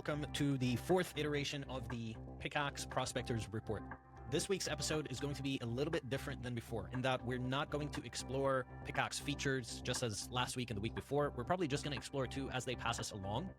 welcome to the fourth iteration of the Pickaxe Prospectors report. This week's episode is going to be a little bit different than before in that we're not going to explore Pickaxe features just as last week and the week before. We're probably just going to explore two as they pass us along.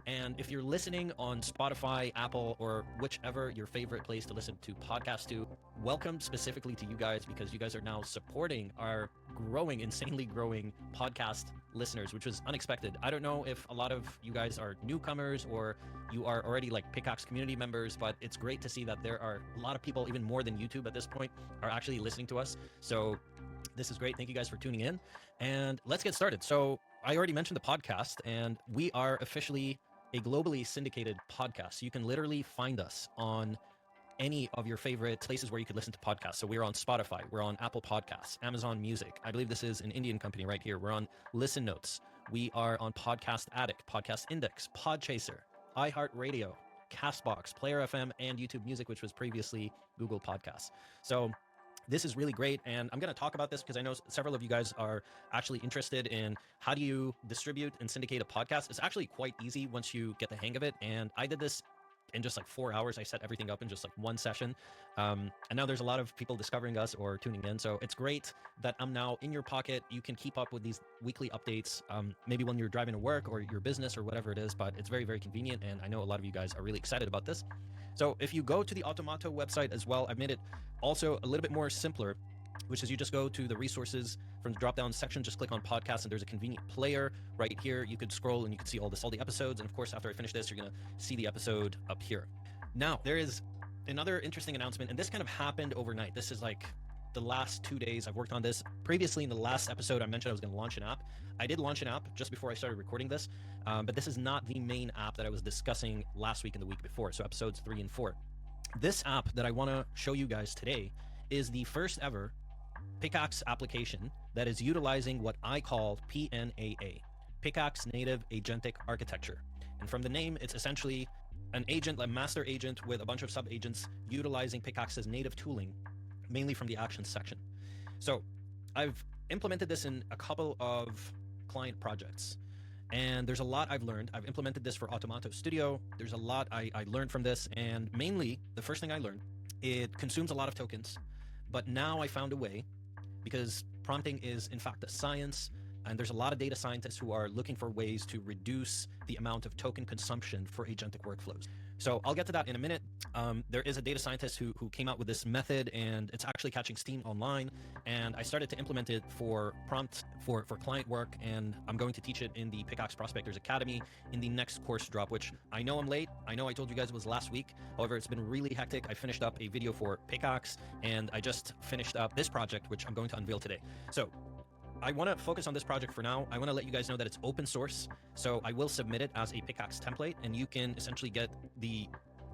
And if you're listening on Spotify, Apple, or whichever your favorite place to listen to podcasts to, welcome specifically to you guys because you guys are now supporting our growing, insanely growing podcast listeners, which was unexpected. I don't know if a lot of you guys are newcomers or you are already like Pickaxe community members, but it's great to see that there are a lot of people, even more than YouTube at this point, are actually listening to us. So this is great. Thank you guys for tuning in. And let's get started. So I already mentioned the podcast, and we are officially a globally syndicated podcast. So you can literally find us on any of your favorite places where you could listen to podcasts. So we're on Spotify, we're on Apple Podcasts, Amazon Music. I believe this is an Indian company right here. We're on Listen Notes. We are on Podcast Addict, Podcast Index, Podchaser, iHeartRadio, Castbox, Player FM, and YouTube Music, which was previously Google Podcasts. So this is really great, and I'm going to talk about this because I know several of you guys are actually interested in how do you distribute and syndicate a podcast. It's actually quite easy once you get the hang of it, and I did this in just like 4 hours. I set everything up in just like one session, and now there's a lot of people discovering us or tuning in, so it's great that I'm now in your pocket. You can keep up with these weekly updates, maybe when you're driving to work or your business or whatever it is, but it's very, very convenient, and I know a lot of you guys are really excited about this. So if you go to the Automato website as well, I've made it also a little bit more simpler, which is you just go to the resources from the drop-down section, just click on podcasts, and there's a convenient player right here. You could scroll and you can see all the episodes. And of course, after I finish this, you're going to see the episode up here. Now, there is another interesting announcement, and this kind of happened overnight. This is like the last 2 days I've worked on this. Previously, in the last episode, I mentioned I was going to launch an app. I did launch an app just before I started recording this, but this is not the main app that I was discussing last week and the week before, so episodes 3 and 4. This app that I want to show you guys today is the first ever Pickaxe application that is utilizing what I call PNAA, Pickaxe Native Agentic Architecture. And from the name, it's essentially an agent, a master agent with a bunch of sub-agents utilizing Pickaxe's native tooling, mainly from the actions section. So I've implemented this in a couple of client projects, and there's a lot I've learned. I've implemented this for Automato Studio. There's a lot I learned from this, and mainly the first thing I learned, it consumes a lot of tokens, but now I found a way, because prompting is in fact a science, and there's a lot of data scientists who are looking for ways to reduce the amount of token consumption for agentic workflows. So I'll get to that in a minute. There is a data scientist who came out with this method, and it's actually catching steam online. And I started to implement it for client work, and I'm going to teach it in the Pickaxe Prospectors Academy in the next course drop, which I know I'm late. I know I told you guys it was last week. However, it's been really hectic. I finished up a video for Pickaxe, and I just finished up this project, which I'm going to unveil today. So I want to focus on this project for now. I want to let you guys know that it's open source. So I will submit it as a Pickaxe template, and you can essentially get the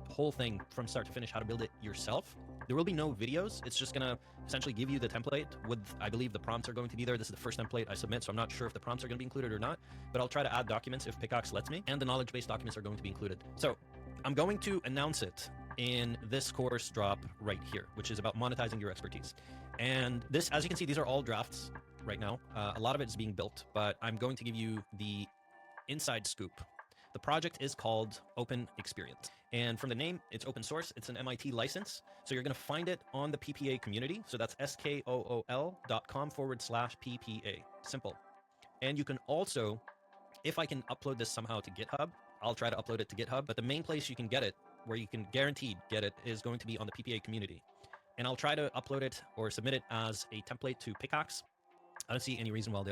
whole thing from start to finish, how to build it yourself. There will be no videos. It's just going to essentially give you the template with, I believe the prompts are going to be there. This is the first template I submit, so I'm not sure if the prompts are going to be included or not, but I'll try to add documents if Pickaxe lets me, and the knowledge-based documents are going to be included. So I'm going to announce it in this course drop right here, which is about monetizing your expertise. And this, as you can see, these are all drafts right now. A lot of it is being built, but I'm going to give you the inside scoop. The project is called OpenExperience, and from the name, it's open source. It's an MIT license, so you're going to find it on the PPA community. So that's skool.com/PPA. Simple. And you can also, if I can upload this somehow to GitHub, I'll try to upload it to GitHub, but the main place you can get it, where you can guaranteed get it, is going to be on the PPA community. And I'll try to upload it or submit it as a template to Pickaxe. I don't see any reason why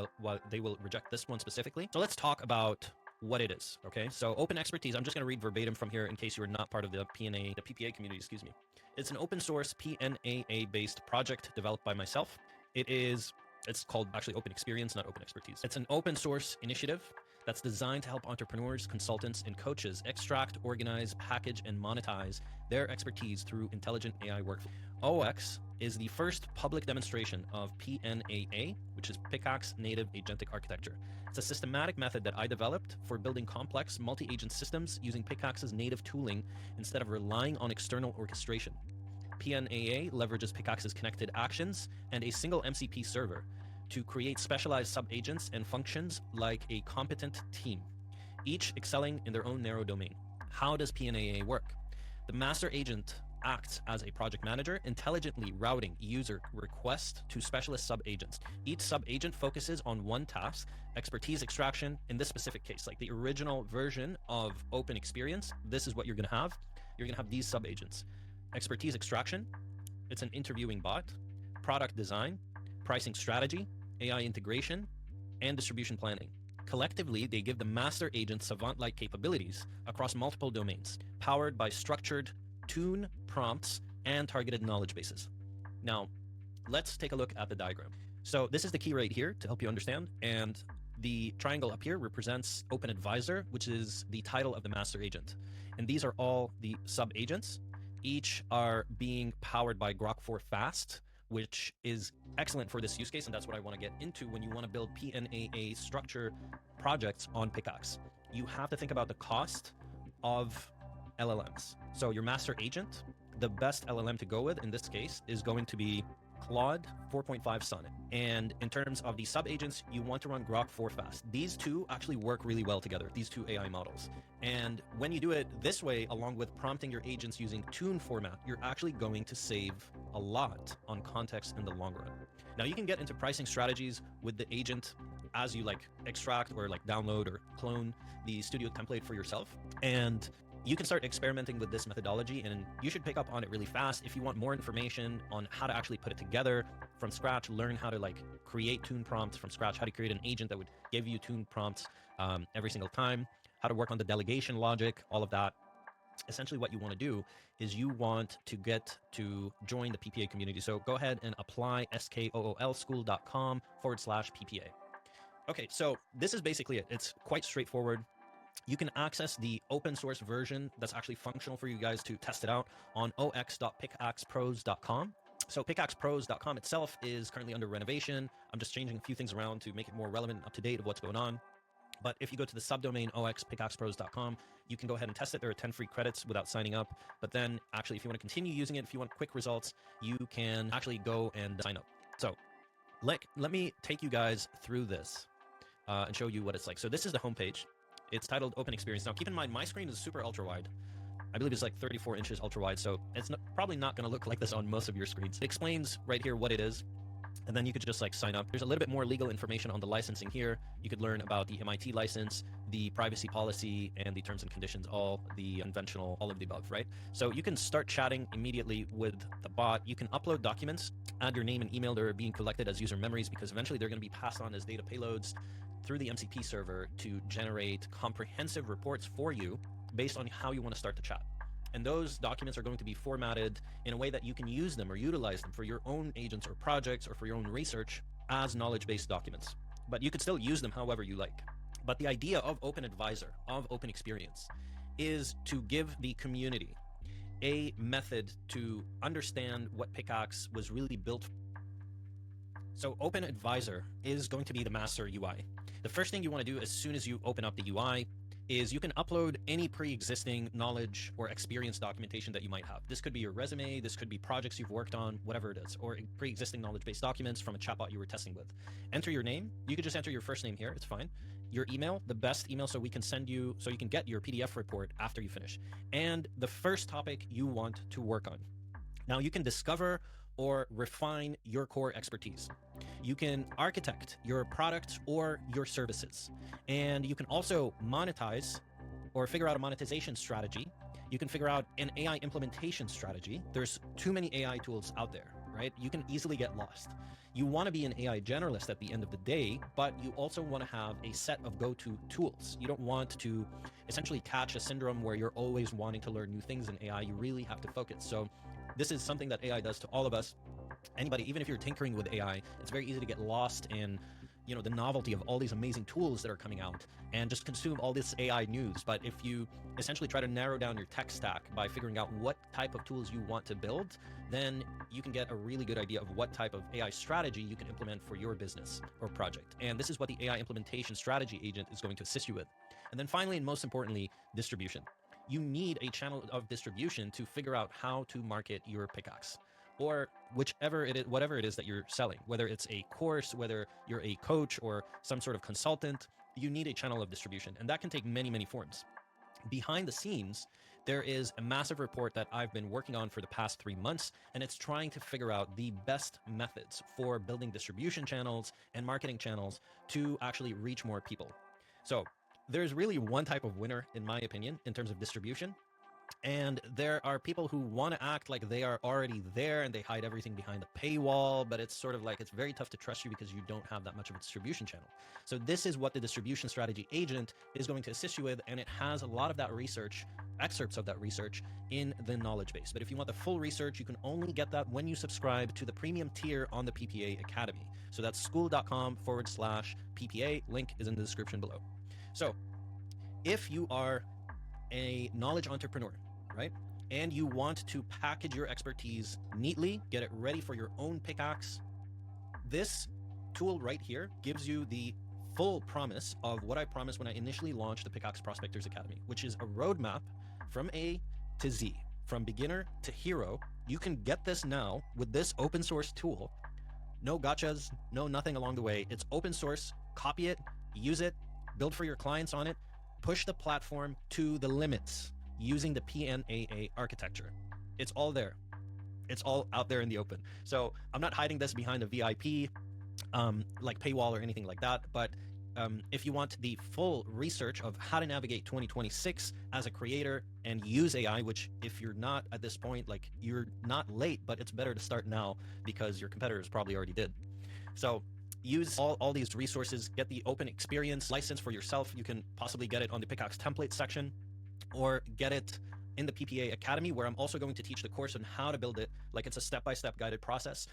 they will reject this one specifically. So let's talk about what it is, okay? So open expertise, I'm just going to read verbatim from here in case you are not part of the PPA community, excuse me. It's an open source PNAA based project developed by myself. It's called actually OpenExperience, not Open Expertise. It's an open source initiative that's designed to help entrepreneurs, consultants, and coaches extract, organize, package, and monetize their expertise through intelligent AI workflow. OX is the first public demonstration of PNAA, which is Pickaxe Native Agentic Architecture. It's a systematic method that I developed for building complex multi-agent systems using Pickaxe's native tooling instead of relying on external orchestration. PNAA leverages Pickaxe's connected actions and a single MCP server to create specialized sub-agents and functions like a competent team, each excelling in their own narrow domain. How does PNAA work? The master agent acts as a project manager, intelligently routing user requests to specialist sub-agents. Each sub-agent focuses on one task, expertise extraction. In this specific case, like the original version of OpenExperience, this is what you're going to have. You're going to have these sub-agents. Expertise extraction, it's an interviewing bot, product design, pricing strategy, AI integration, and distribution planning. Collectively, they give the master agent savant-like capabilities across multiple domains, powered by structured tune prompts and targeted knowledge bases. Now, let's take a look at the diagram. So this is the key right here to help you understand, and the triangle up here represents OpenAdvisor, which is the title of the master agent. And these are all the sub-agents. Each are being powered by Grok 4 Fast, which is excellent for this use case, and that's what I want to get into when you want to build PNAA structure projects on Pickaxe. You have to think about the cost of LLMs. So your master agent, the best LLM to go with in this case is going to be Claude 4.5 Sonnet. And in terms of the sub-agents, you want to run Grok 4 Fast. These two actually work really well together, these two AI models. And when you do it this way, along with prompting your agents using tune format, you're actually going to save a lot on context in the long run. Now you can get into pricing strategies with the agent as you like extract or like download or clone the studio template for yourself. And you can start experimenting with this methodology, and you should pick up on it really fast. If you want more information on how to actually put it together from scratch, learn how to like create tune prompts from scratch, how to create an agent that would give you tune prompts every single time, how to work on the delegation logic, all of that. Essentially what you want to do is you want to get to join the PPA community. So go ahead and apply skoolschool.com/PPA. Okay, so this is basically it. It's quite straightforward. You can access the open source version that's actually functional for you guys to test it out on ox.pickaxepros.com. So pickaxepros.com itself is currently under renovation. I'm just changing a few things around to make it more relevant and up to date of what's going on. But if you go to the subdomain ox.pickaxepros.com, you can go ahead and test it. There are 10 free credits without signing up. But then actually, if you want to continue using it, if you want quick results, you can actually go and sign up. So let me take you guys through this and show you what it's like. So this is the homepage. It's titled OpenExperience. Now, keep in mind, my screen is super ultra wide. I believe it's like 34 inches ultra wide, so it's probably not going to look like this on most of your screens. It explains right here what it is, and then you could just like sign up. There's a little bit more legal information on the licensing here. You could learn about the MIT license, the privacy policy, and the terms and conditions, all the conventional, all of the above, right? So you can start chatting immediately with the bot. You can upload documents, add your name and email. They're being collected as user memories because eventually they're going to be passed on as data payloads through the MCP server to generate comprehensive reports for you based on how you want to start the chat. And those documents are going to be formatted in a way that you can use them or utilize them for your own agents or projects or for your own research as knowledge-based documents. But you could still use them however you like. But the idea of OpenAdvisor, of OpenExperience, is to give the community a method to understand what Pickaxe was really built for. So OpenAdvisor is going to be the master UI. The first thing you want to do as soon as you open up the UI is you can upload any pre-existing knowledge or experience documentation that you might have. This could be your resume, this could be projects you've worked on, whatever it is, or pre-existing knowledge-based documents from a chatbot you were testing with. Enter your name. You could just enter your first name here, it's fine. Your email, the best email so we can send you, so you can get your PDF report after you finish. And the first topic you want to work on. Now you can discover or refine your core expertise. You can architect your product or your services. And you can also monetize or figure out a monetization strategy. You can figure out an AI implementation strategy. There's too many AI tools out there, right? You can easily get lost. You want to be an AI generalist at the end of the day, but you also want to have a set of go-to tools. You don't want to essentially catch a syndrome where you're always wanting to learn new things in AI. You really have to focus. So this is something that AI does to all of us. Anybody, even if you're tinkering with AI, it's very easy to get lost in, you know, the novelty of all these amazing tools that are coming out and just consume all this AI news. But if you essentially try to narrow down your tech stack by figuring out what type of tools you want to build, then you can get a really good idea of what type of AI strategy you can implement for your business or project. And this is what the AI implementation strategy agent is going to assist you with. And then finally, and most importantly, distribution. You need a channel of distribution to figure out how to market your Pickaxe, or whichever it is, whatever it is that you're selling, whether it's a course, whether you're a coach or some sort of consultant, you need a channel of distribution. And that can take many, many forms. behind the scenes, there is a massive report that I've been working on for the past 3 months, and it's trying to figure out the best methods for building distribution channels and marketing channels to actually reach more people. So there's really one type of winner, in my opinion, in terms of distribution. And there are people who want to act like they are already there and they hide everything behind a paywall, but it's sort of like it's very tough to trust you because you don't have that much of a distribution channel. So this is what the distribution strategy agent is going to assist you with, and it has a lot of that research, excerpts of that research in the knowledge base. But if you want the full research, you can only get that when you subscribe to the premium tier on the PPA Academy. So that's school.com/PPA. Link is in the description below. So if you are a knowledge entrepreneur, right? And you want to package your expertise neatly, get it ready for your own pickaxe. This tool right here gives you the full promise of what I promised when I initially launched the Pickaxe Prospectors Academy, which is a roadmap from A to Z, from beginner to hero. You can get this now with this open source tool. No gotchas, no nothing along the way. It's open source, copy it, use it, build for your clients on it, push the platform to the limits using the PNAA architecture. It's all there. It's all out there in the open. So I'm not hiding this behind a VIP like paywall or anything like that. But if you want the full research of how to navigate 2026 as a creator and use AI, which if you're not at this point, like you're not late, but it's better to start now because your competitors probably already did. So use all these resources, get the OpenExperience license for yourself. You can possibly get it on the Pickaxe template section, or get it in the PPA Academy, where I'm also going to teach the course on how to build it. Like it's a step-by-step guided process.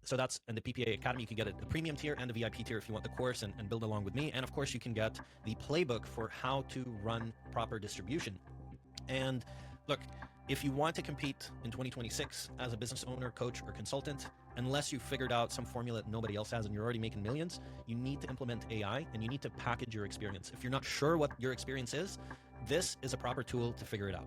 So that's in the PPA Academy. You can get it the premium tier and the VIP tier if you want the course and build along with me. And of course, you can get the playbook for how to run proper distribution. And look, if you want to compete in 2026 as a business owner, coach, or consultant, unless you figured out some formula that nobody else has and you're already making millions, you need to implement AI and you need to package your experience. If you're not sure what your experience is, this is a proper tool to figure it out.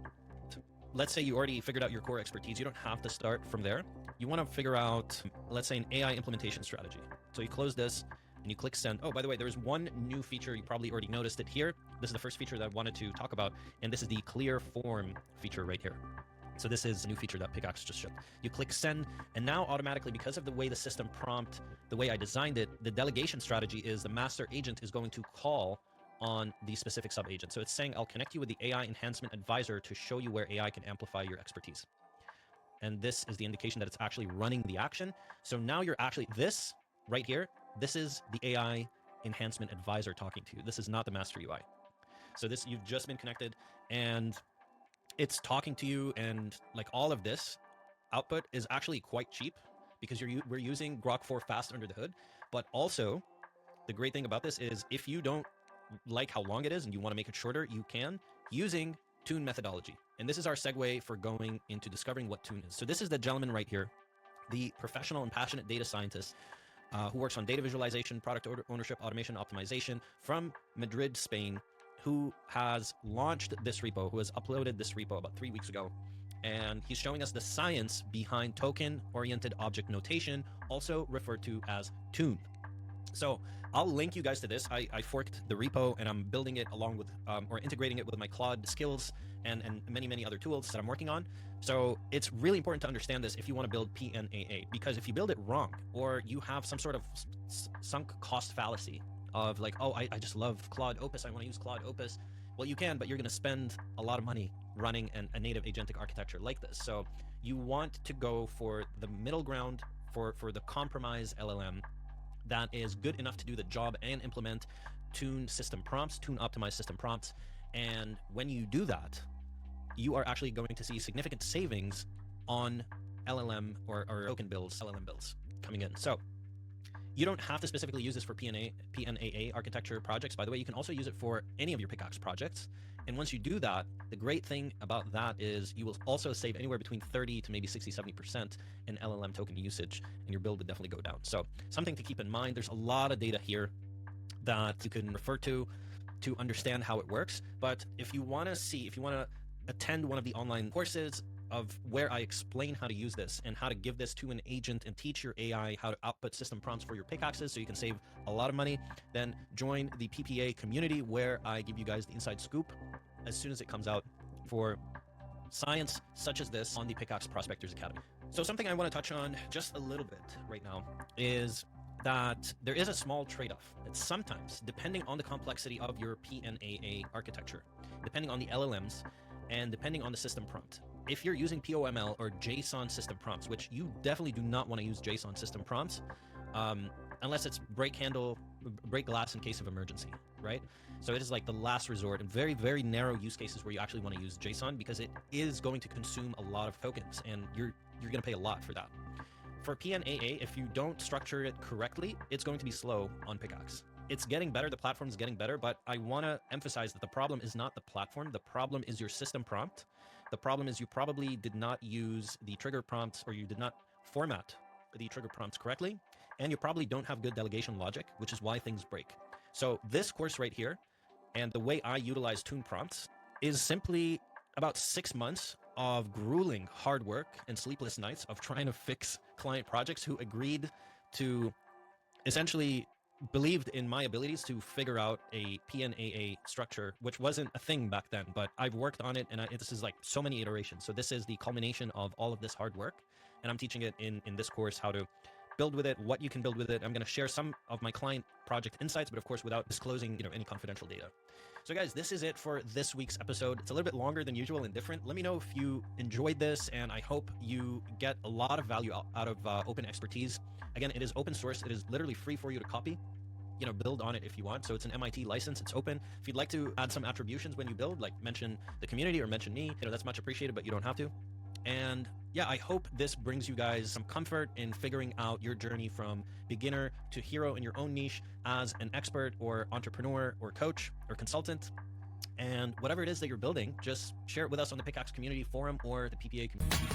Let's say you already figured out your core expertise. You don't have to start from there. You want to figure out, let's say, an AI implementation strategy. So you close this and you click send. Oh, by the way, there's one new feature. You probably already noticed it here. This is the first feature that I wanted to talk about, and this is the clear form feature right here. So this is a new feature that Pickaxe just shipped. You click send, and now automatically, because of the way the system prompt, the way I designed it, the delegation strategy is the master agent is going to call on the specific sub-agent. So it's saying, I'll connect you with the AI enhancement advisor to show you where AI can amplify your expertise. And this is the indication that it's actually running the action. So now you're actually, this right here, this is the AI enhancement advisor talking to you. This is not the master UI. So this, you've just been connected and it's talking to you, and like all of this output is actually quite cheap because we're using Grok 4 Fast under the hood. But also the great thing about this is if you don't like how long it is and you want to make it shorter, you can, using Tune methodology. And this is our segue for going into discovering what Tune is. So this is the gentleman right here, the professional and passionate data scientist who works on data visualization, product ownership, automation, optimization from Madrid, Spain, who has launched this repo, who has uploaded this repo about 3 weeks ago. And he's showing us the science behind token-oriented object notation, also referred to as Tune. So I'll link you guys to this. I forked the repo and I'm building it along with, or integrating it with my Claude skills and many other tools that I'm working on. So it's really important to understand this if you want to build PNAA, because if you build it wrong, or you have some sort of sunk cost fallacy of like, oh, I just love Claude Opus, I want to use Claude Opus. Well, you can, but you're going to spend a lot of money running a native agentic architecture like this. So you want to go for the middle ground, for the compromise LLM that is good enough to do the job and implement Tune system prompts, Tune optimized system prompts. And when you do that, you are actually going to see significant savings on LLM or token builds, LLM builds coming in. So you don't have to specifically use this for PNAA architecture projects. By the way, you can also use it for any of your Pickaxe projects. And once you do that, the great thing about that is you will also save anywhere between 30 to maybe 60, 70% in LLM token usage, and your build would definitely go down. So something to keep in mind. There's a lot of data here that you can refer to understand how it works. But if you want to attend one of the online courses, of where I explain how to use this and how to give this to an agent and teach your AI how to output system prompts for your pickaxes so you can save a lot of money, then join the PPA community where I give you guys the inside scoop as soon as it comes out for science such as this on the Pickaxe Prospectors Academy. So something I want to touch on just a little bit right now is that there is a small trade-off. It's sometimes, depending on the complexity of your PNAA architecture, depending on the LLMs, and depending on the system prompt. If you're using POML or JSON system prompts, which you definitely do not want to use JSON system prompts, unless it's break glass in case of emergency, right? So it is like the last resort and very, very narrow use cases where you actually want to use JSON because it is going to consume a lot of tokens and you're going to pay a lot for that. For PNAA, if you don't structure it correctly, it's going to be slow on Pickaxe. It's getting better, the platform is getting better, but I want to emphasize that the problem is not the platform, the problem is your system prompt. The problem is you probably did not use the trigger prompts or you did not format the trigger prompts correctly, and you probably don't have good delegation logic, which is why things break. So this course right here, and the way I utilize tune prompts is simply about 6 months of grueling hard work and sleepless nights of trying to fix client projects who agreed to essentially believed in my abilities to figure out a PNAA structure, which wasn't a thing back then, but I've worked on it and this is like so many iterations. So this is the culmination of all of this hard work. And I'm teaching it in this course, how to build with it, what you can build with it. I'm going to share some of my client project insights, but of course, without disclosing, any confidential data. So guys, this is it for this week's episode. It's a little bit longer than usual and different. Let me know if you enjoyed this, and I hope you get a lot of value out of OpenExpertise. Again, it is open source. It is literally free for you to copy, build on it if you want. So it's an MIT license. It's open. If you'd like to add some attributions when you build, like mention the community or mention me, that's much appreciated, but you don't have to. And yeah, I hope this brings you guys some comfort in figuring out your journey from beginner to hero in your own niche as an expert or entrepreneur or coach or consultant. And whatever it is that you're building, just share it with us on the Pickaxe community forum or the PPA community.